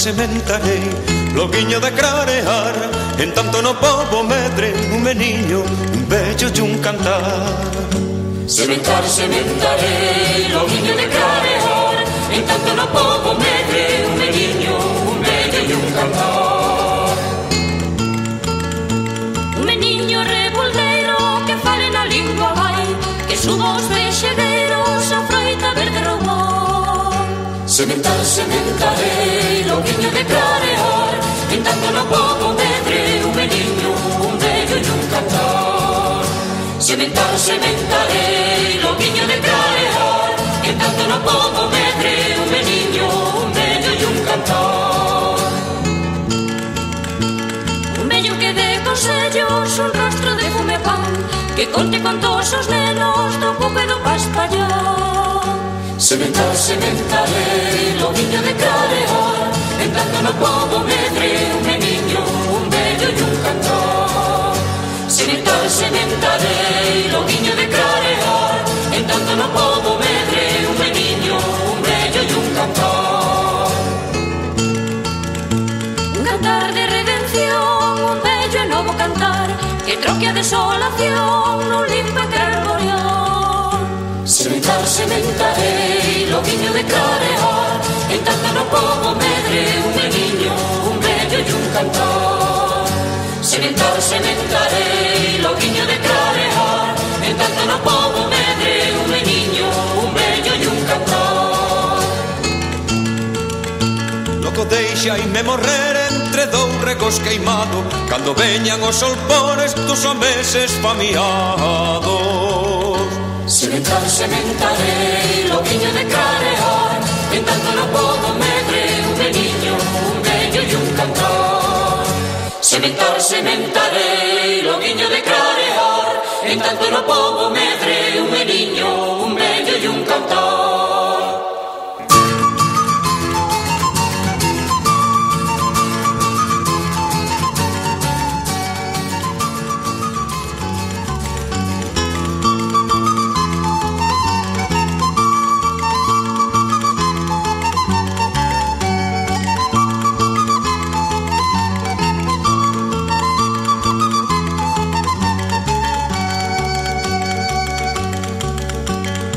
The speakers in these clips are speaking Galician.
sementarei, loguiño de clarear, en tanto no pobo medre un meniño, un vello e un cantar. Sementar, sementarei, loguiño de clarear, en tanto no pobo medre un meniño, un vello e un cantar. Un meniño reboldeiro que fale na lingua vai, que suba os vexegueiros a froita verde roubou. Sementar, sementarei, loguiño de clarear, en tanto no pobo medre un meniño, un vello e un cantar. Sementar, sementarei, loguiño de clarear, en tanto no pobo medre un meniño, un vello e un cantar. Un vello que dé consellos, un rostro de fume pan, que conte con todos os nenos do pouco e do paspallón. Sementar, sementarei, loguiño de clarear, en tanto no pobo medre un meniño, un vello e un cantar. Sementar, sementarei, loguiño de clarear, en tanto no pobo medre un meniño, un vello e un cantar. Un cantar de redención, un bello e novo cantar, que troque a desolación nun limpo e carboreón. Sementar, sementarei, loguiño de clarear, en tanto no pobo medre un meniño, un vello e un cantar. Sementar, sementarei, loguiño de clarear, en tanto no pobo medre un meniño, un vello e un cantar. Loco deixaime morrer entre dous regos queimado, cando veñan os solpores dos homeses famiados. Sementar, sementarei, loguiño de clarear, en tanto no pobo medre un meniño, un vello e un cantar. Sementar, sementarei, loguiño de clarear, en tanto no pobo medre un meniño, un vello e un cantar.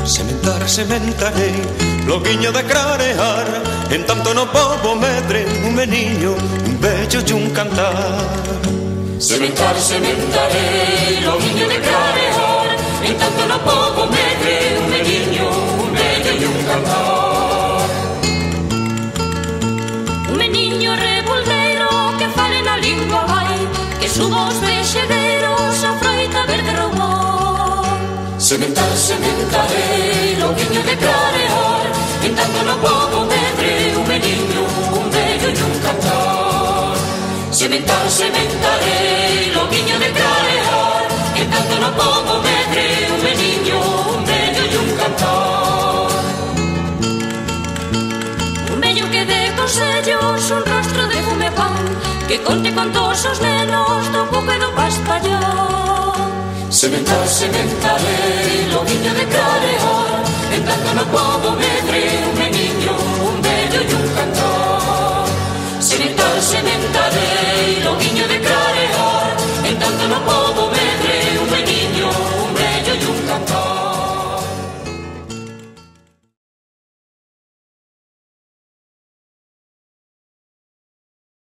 Sementar, sementarei, loguiño de clarear, en tanto no pobo medre un meniño, un vello e un cantar. Sementar, sementarei, loguiño de clarear, en tanto no pobo medre un meniño, un vello e un cantar. Un meniño reboldeiro que fale na lingua vai, que suba os vexegueiros a froita verde roubou. Sementar, sementarei, loguiño de clarear, en tanto no pobo medre un meniño, un vello e un cantar. Sementar, sementarei, loguiño de clarear, en tanto no pobo medre un meniño, un vello e un cantar. Un vello que dé consellos, un rostro de fume pan, que conte con todos os nenos do pouco e do paspallón. Sementar, sementarei, loguiño de clarear, en tanto no pobo